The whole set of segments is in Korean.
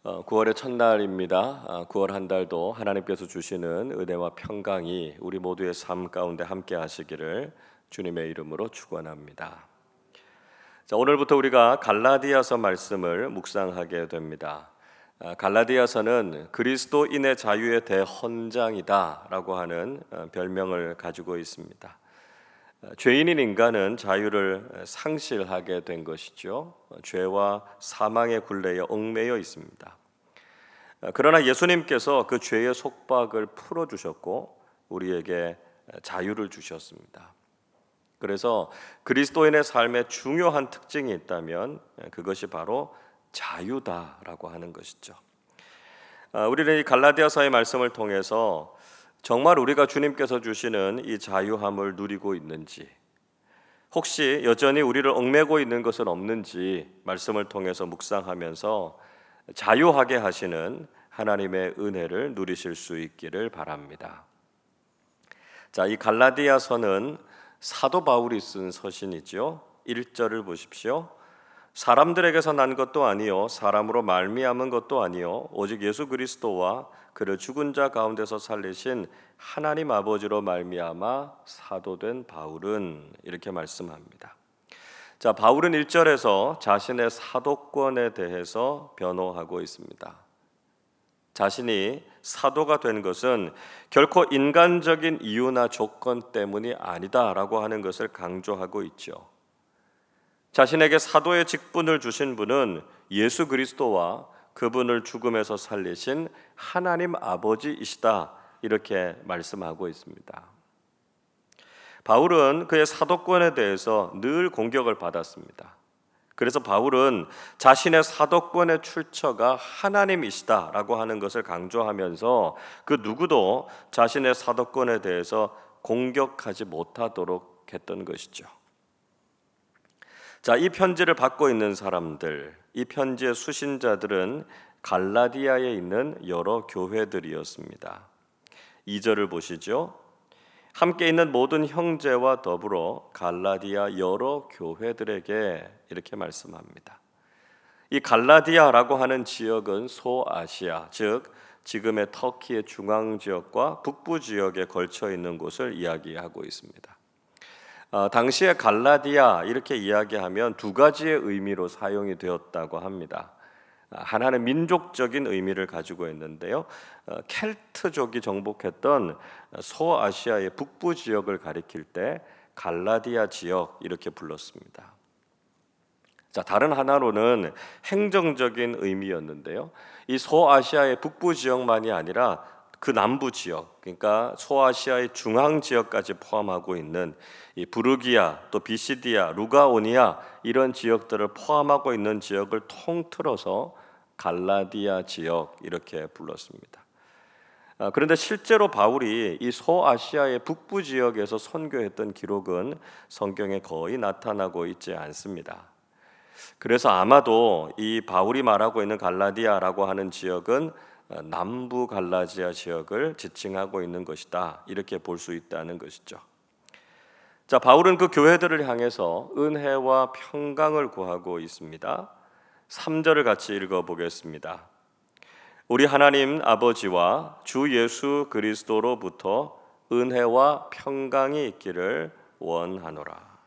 9월의 첫날입니다. 9월 한 달도 하나님께서 주시는 은혜와 평강이 우리 모두의 삶 가운데 함께 하시기를 주님의 이름으로 축원합니다. 자, 오늘부터 우리가 갈라디아서 말씀을 묵상하게 됩니다. 갈라디아서는 그리스도인의 자유의 대헌장이다라고 하는 별명을 가지고 있습니다. 죄인인 인간은 자유를 상실하게 된 것이죠. 죄와 사망의 굴레에 얽매여 있습니다. 그러나 예수님께서 그 죄의 속박을 풀어주셨고 우리에게 자유를 주셨습니다. 그래서 그리스도인의 삶에 중요한 특징이 있다면 그것이 바로 자유다라고 하는 것이죠. 우리는 이 갈라디아서의 말씀을 통해서 정말 우리가 주님께서 주시는 이 자유함을 누리고 있는지, 혹시 여전히 우리를 얽매고 있는 것은 없는지 말씀을 통해서 묵상하면서 자유하게 하시는 하나님의 은혜를 누리실 수 있기를 바랍니다. 자, 이 갈라디아서는 사도 바울이 쓴 서신이죠. 1절을 보십시오. 사람들에게서 난 것도 아니요 사람으로 말미암은 것도 아니요 오직 예수 그리스도와 그를 죽은 자 가운데서 살리신 하나님 아버지로 말미암아 사도된 바울은, 이렇게 말씀합니다. 자, 바울은 1절에서 자신의 사도권에 대해서 변호하고 있습니다. 자신이 사도가 된 것은 결코 인간적인 이유나 조건 때문이 아니다라고 하는 것을 강조하고 있죠. 자신에게 사도의 직분을 주신 분은 예수 그리스도와 그분을 죽음에서 살리신 하나님 아버지이시다, 이렇게 말씀하고 있습니다. 바울은 그의 사도권에 대해서 늘 공격을 받았습니다. 그래서 바울은 자신의 사도권의 출처가 하나님이시다라고 하는 것을 강조하면서 그 누구도 자신의 사도권에 대해서 공격하지 못하도록 했던 것이죠. 자, 이 편지를 받고 있는 사람들, 이 편지의 수신자들은 갈라디아에 있는 여러 교회들이었습니다. 2절을 보시죠. 함께 있는 모든 형제와 더불어 갈라디아 여러 교회들에게, 이렇게 말씀합니다. 이 갈라디아라고 하는 지역은 소아시아, 즉 지금의 터키의 중앙 지역과 북부 지역에 걸쳐 있는 곳을 이야기하고 있습니다. 당시에 갈라디아 이렇게 이야기하면 두 가지의 의미로 사용이 되었다고 합니다. 하나는 민족적인 의미를 가지고 있는데요, 켈트족이 정복했던 소아시아의 북부 지역을 가리킬 때 갈라디아 지역 이렇게 불렀습니다. 자, 다른 하나로는 행정적인 의미였는데요, 이 소아시아의 북부 지역만이 아니라 그 남부 지역, 그러니까 소아시아의 중앙 지역까지 포함하고 있는 이 부르기아, 또 비시디아, 루가오니아 이런 지역들을 포함하고 있는 지역을 통틀어서 갈라디아 지역 이렇게 불렀습니다. 그런데 실제로 바울이 이 소아시아의 북부 지역에서 선교했던 기록은 성경에 거의 나타나고 있지 않습니다. 그래서 아마도 이 바울이 말하고 있는 갈라디아라고 하는 지역은 남부 갈라디아 지역을 지칭하고 있는 것이다, 이렇게 볼 수 있다는 것이죠. 자, 바울은 그 교회들을 향해서 은혜와 평강을 구하고 있습니다. 3절을 같이 읽어보겠습니다. 우리 하나님 아버지와 주 예수 그리스도로부터 은혜와 평강이 있기를 원하노라.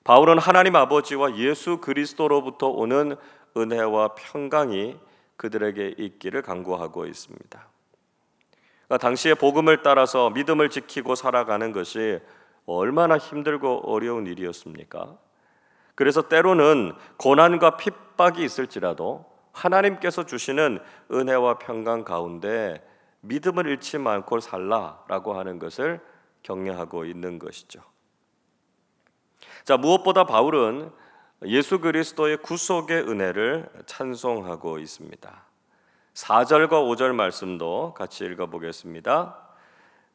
바울은 하나님 아버지와 예수 그리스도로부터 오는 은혜와 평강이 그들에게 있기를 간구하고 있습니다. 당시의 복음을 따라서 믿음을 지키고 살아가는 것이 얼마나 힘들고 어려운 일이었습니까? 그래서 때로는 고난과 핍박이 있을지라도 하나님께서 주시는 은혜와 평강 가운데 믿음을 잃지 않고 살라라고 하는 것을 격려하고 있는 것이죠. 자, 무엇보다 바울은 예수 그리스도의 구속의 은혜를 찬송하고 있습니다. 4절과 5절 말씀도 같이 읽어보겠습니다.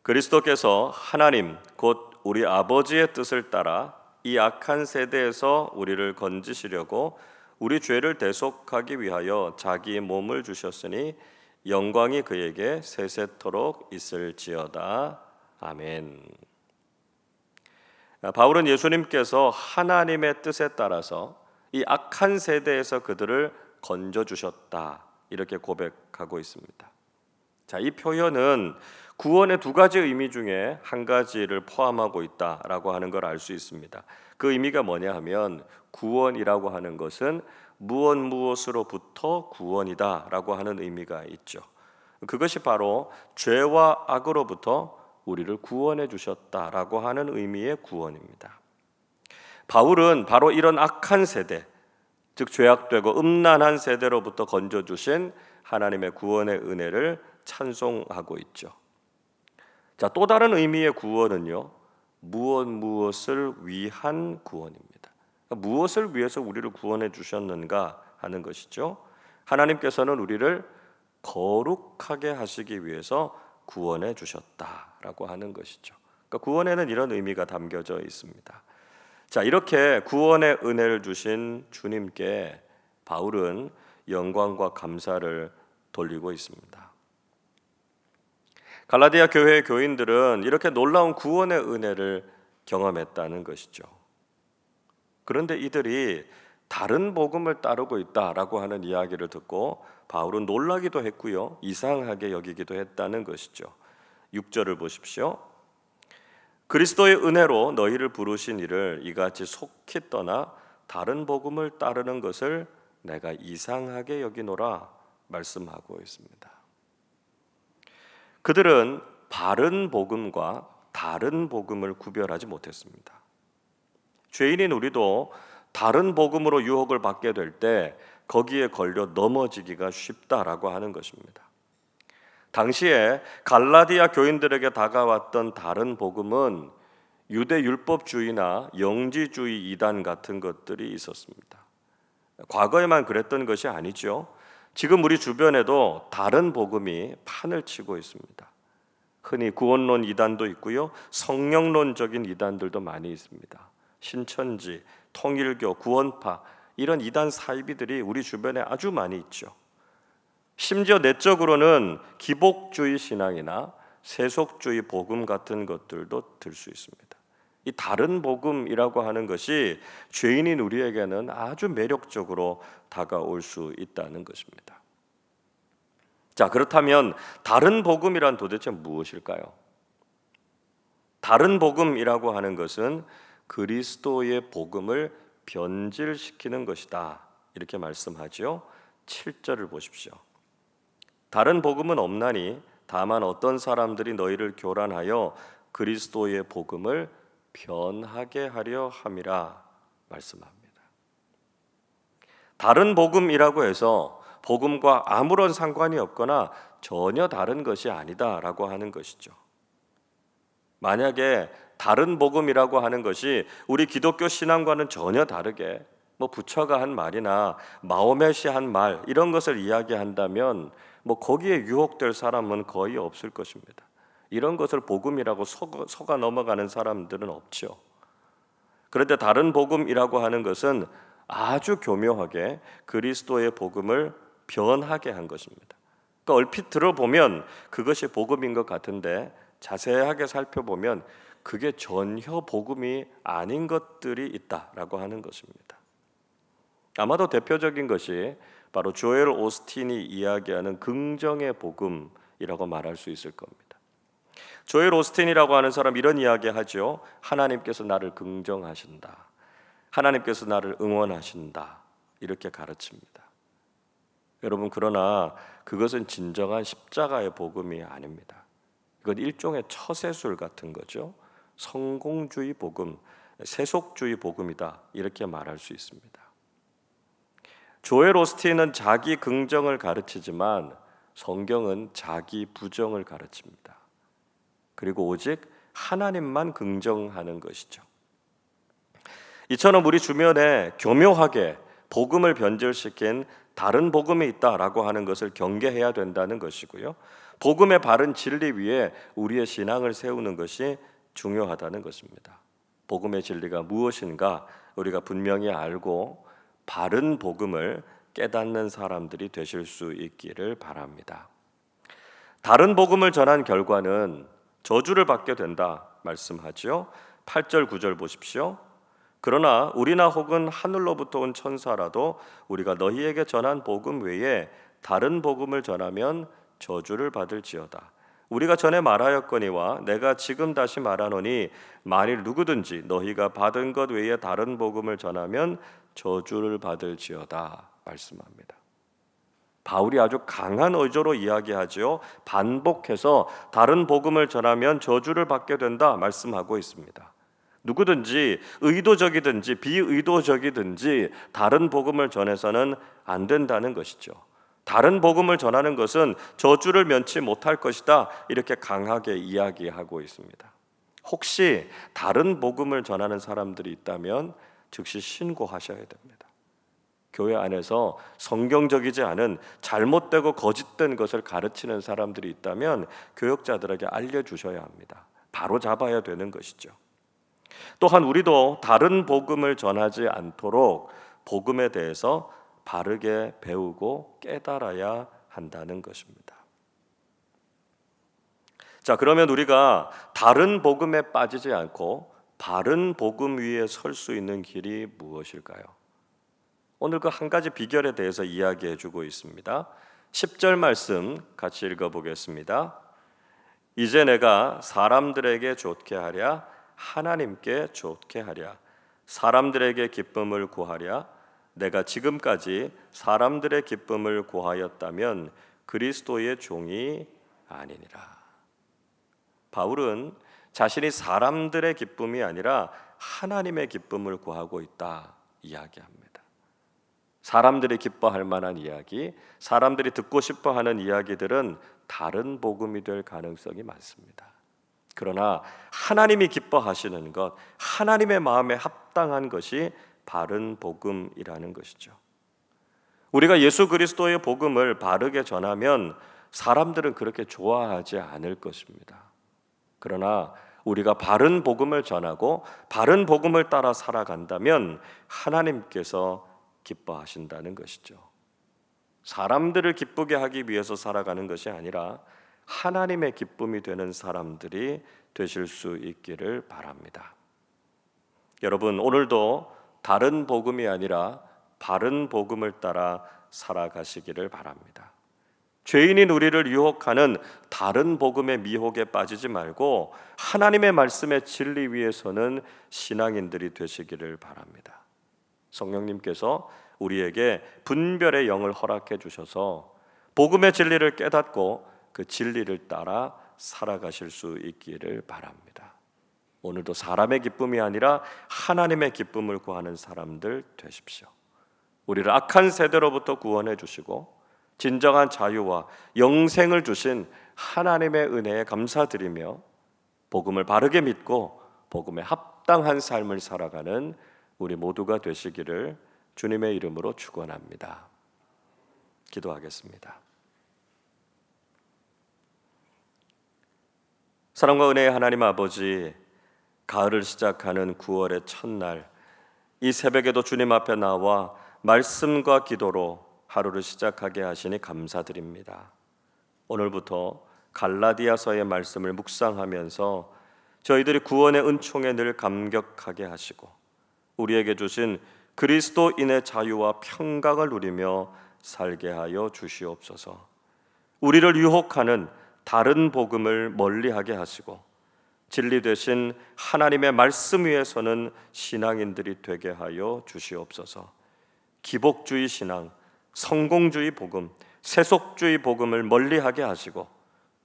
그리스도께서 하나님 곧 우리 아버지의 뜻을 따라 이 악한 세대에서 우리를 건지시려고 우리 죄를 대속하기 위하여 자기 몸을 주셨으니 영광이 그에게 세세토록 있을지어다. 아멘. 바울은 예수님께서 하나님의 뜻에 따라서 이 악한 세대에서 그들을 건져주셨다, 이렇게 고백하고 있습니다. 자, 이 표현은 구원의 두 가지 의미 중에 한 가지를 포함하고 있다라고 하는 걸 알 수 있습니다. 그 의미가 뭐냐 하면 구원이라고 하는 것은 무엇으로부터 구원이다라고 하는 의미가 있죠. 그것이 바로 죄와 악으로부터 우리를 구원해 주셨다라고 하는 의미의 구원입니다. 바울은 바로 이런 악한 세대, 즉 죄악되고 음란한 세대로부터 건져주신 하나님의 구원의 은혜를 찬송하고 있죠. 자, 또 다른 의미의 구원은요, 무엇을 위한 구원입니다. 그러니까 무엇을 위해서 우리를 구원해 주셨는가 하는 것이죠. 하나님께서는 우리를 거룩하게 하시기 위해서 구원해 주셨다라고 하는 것이죠. 그러니까 구원에는 이런 의미가 담겨져 있습니다. 자, 이렇게 구원의 은혜를 주신 주님께 바울은 영광과 감사를 돌리고 있습니다. 갈라디아 교회의 교인들은 이렇게 놀라운 구원의 은혜를 경험했다는 것이죠. 그런데 이들이 다른 복음을 따르고 있다라고 하는 이야기를 듣고 바울은 놀라기도 했고요, 이상하게 여기기도 했다는 것이죠. 6절을 보십시오. 그리스도의 은혜로 너희를 부르신 이를 이같이 속히 떠나 다른 복음을 따르는 것을 내가 이상하게 여기노라 말씀하고 있습니다. 그들은 바른 복음과 다른 복음을 구별하지 못했습니다. 죄인인 우리도 다른 복음으로 유혹을 받게 될 때 거기에 걸려 넘어지기가 쉽다라고 하는 것입니다. 당시에 갈라디아 교인들에게 다가왔던 다른 복음은 유대 율법주의나 영지주의 이단 같은 것들이 있었습니다. 과거에만 그랬던 것이 아니죠. 지금 우리 주변에도 다른 복음이 판을 치고 있습니다. 흔히 구원론 이단도 있고요, 성령론적인 이단들도 많이 있습니다. 신천지, 통일교, 구원파, 이런 이단 사이비들이 우리 주변에 아주 많이 있죠. 심지어 내적으로는 기복주의 신앙이나 세속주의 복음 같은 것들도 들 수 있습니다. 이 다른 복음이라고 하는 것이 죄인인 우리에게는 아주 매력적으로 다가올 수 있다는 것입니다. 자, 그렇다면 다른 복음이란 도대체 무엇일까요? 다른 복음이라고 하는 것은 그리스도의 복음을 변질시키는 것이다, 이렇게 말씀하죠. 7절을 보십시오. 다른 복음은 없나니 다만 어떤 사람들이 너희를 교란하여 그리스도의 복음을 변하게 하려 함이라 말씀합니다. 다른 복음이라고 해서 복음과 아무런 상관이 없거나 전혀 다른 것이 아니다라고 하는 것이죠. 만약에 다른 복음이라고 하는 것이 우리 기독교 신앙과는 전혀 다르게 부처가 한 말이나 마호멧이 한 말, 이런 것을 이야기한다면 거기에 유혹될 사람은 거의 없을 것입니다. 이런 것을 복음이라고 속아 넘어가는 사람들은 없죠. 그런데 다른 복음이라고 하는 것은 아주 교묘하게 그리스도의 복음을 변하게 한 것입니다. 그러니까 얼핏 들어보면 그것이 복음인 것 같은데 자세하게 살펴보면 그게 전혀 복음이 아닌 것들이 있다라고 하는 것입니다. 아마도 대표적인 것이 바로 조엘 오스틴이 이야기하는 긍정의 복음이라고 말할 수 있을 겁니다. 조엘 오스틴이라고 하는 사람 이런 이야기하죠. 하나님께서 나를 긍정하신다, 하나님께서 나를 응원하신다, 이렇게 가르칩니다. 여러분, 그러나 그것은 진정한 십자가의 복음이 아닙니다. 이건 일종의 처세술 같은 거죠. 성공주의 복음, 세속주의 복음이다, 이렇게 말할 수 있습니다. 조엘 오스틴은 자기 긍정을 가르치지만 성경은 자기 부정을 가르칩니다. 그리고 오직 하나님만 긍정하는 것이죠. 이처럼 우리 주변에 교묘하게 복음을 변질시킨 다른 복음이 있다라고 하는 것을 경계해야 된다는 것이고요, 복음의 바른 진리 위에 우리의 신앙을 세우는 것이 중요하다는 것입니다. 복음의 진리가 무엇인가 우리가 분명히 알고 바른 복음을 깨닫는 사람들이 되실 수 있기를 바랍니다. 다른 복음을 전한 결과는 저주를 받게 된다 말씀하죠. 8절 9절 보십시오. 그러나 우리나 혹은 하늘로부터 온 천사라도 우리가 너희에게 전한 복음 외에 다른 복음을 전하면 저주를 받을지어다. 우리가 전에 말하였거니와 내가 지금 다시 말하노니 만일 누구든지 너희가 받은 것 외에 다른 복음을 전하면 저주를 받을지어다 말씀합니다. 바울이 아주 강한 의조로 이야기하지요. 반복해서 다른 복음을 전하면 저주를 받게 된다 말씀하고 있습니다. 누구든지 의도적이든지 비의도적이든지 다른 복음을 전해서는 안 된다는 것이죠. 다른 복음을 전하는 것은 저주를 면치 못할 것이다, 이렇게 강하게 이야기하고 있습니다. 혹시 다른 복음을 전하는 사람들이 있다면 즉시 신고하셔야 됩니다. 교회 안에서 성경적이지 않은 잘못되고 거짓된 것을 가르치는 사람들이 있다면 교역자들에게 알려주셔야 합니다. 바로 잡아야 되는 것이죠. 또한 우리도 다른 복음을 전하지 않도록 복음에 대해서 바르게 배우고 깨달아야 한다는 것입니다. 자, 그러면 우리가 다른 복음에 빠지지 않고 바른 복음 위에 설 수 있는 길이 무엇일까요? 오늘 그 한 가지 비결에 대해서 이야기해 주고 있습니다. 10절 말씀 같이 읽어보겠습니다. 이제 내가 사람들에게 좋게 하랴 하나님께 좋게 하랴 사람들에게 기쁨을 구하랴 내가 지금까지 사람들의 기쁨을 구하였다면 그리스도의 종이 아니니라. 바울은 자신이 사람들의 기쁨이 아니라 하나님의 기쁨을 구하고 있다 이야기합니다. 사람들이 기뻐할 만한 이야기, 사람들이 듣고 싶어하는 이야기들은 다른 복음이 될 가능성이 많습니다. 그러나 하나님이 기뻐하시는 것, 하나님의 마음에 합당한 것이 바른 복음이라는 것이죠. 우리가 예수 그리스도의 복음을 바르게 전하면 사람들은 그렇게 좋아하지 않을 것입니다. 그러나 우리가 바른 복음을 전하고 바른 복음을 따라 살아간다면 하나님께서 기뻐하신다는 것이죠. 사람들을 기쁘게 하기 위해서 살아가는 것이 아니라 하나님의 기쁨이 되는 사람들이 되실 수 있기를 바랍니다. 여러분, 오늘도 다른 복음이 아니라 바른 복음을 따라 살아가시기를 바랍니다. 죄인인 우리를 유혹하는 다른 복음의 미혹에 빠지지 말고 하나님의 말씀의 진리 위에서는 신앙인들이 되시기를 바랍니다. 성령님께서 우리에게 분별의 영을 허락해 주셔서 복음의 진리를 깨닫고 그 진리를 따라 살아가실 수 있기를 바랍니다. 오늘도 사람의 기쁨이 아니라 하나님의 기쁨을 구하는 사람들 되십시오. 우리를 악한 세대로부터 구원해 주시고 진정한 자유와 영생을 주신 하나님의 은혜에 감사드리며 복음을 바르게 믿고 복음에 합당한 삶을 살아가는 우리 모두가 되시기를 주님의 이름으로 축원합니다. 기도하겠습니다. 사랑과 은혜의 하나님 아버지, 가을을 시작하는 9월의 첫날 이 새벽에도 주님 앞에 나와 말씀과 기도로 하루를 시작하게 하시니 감사드립니다. 오늘부터 갈라디아서의 말씀을 묵상하면서 저희들이 구원의 은총에 늘 감격하게 하시고 우리에게 주신 그리스도인의 자유와 평강을 누리며 살게 하여 주시옵소서. 우리를 유혹하는 다른 복음을 멀리하게 하시고 진리 되신 하나님의 말씀 위에서는 신앙인들이 되게 하여 주시옵소서. 기복주의 신앙, 성공주의 복음, 세속주의 복음을 멀리하게 하시고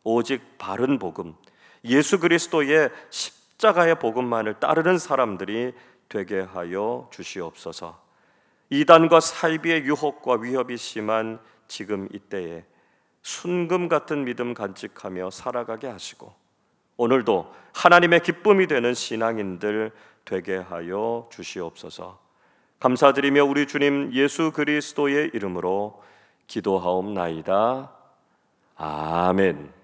오직 바른 복음, 예수 그리스도의 십자가의 복음만을 따르는 사람들이 되게 하여 주시옵소서. 이단과 사이비의 유혹과 위협이 심한 지금 이때에 순금 같은 믿음 간직하며 살아가게 하시고 오늘도 하나님의 기쁨이 되는 신앙인들 되게 하여 주시옵소서. 감사드리며 우리 주님 예수 그리스도의 이름으로 기도하옵나이다. 아멘.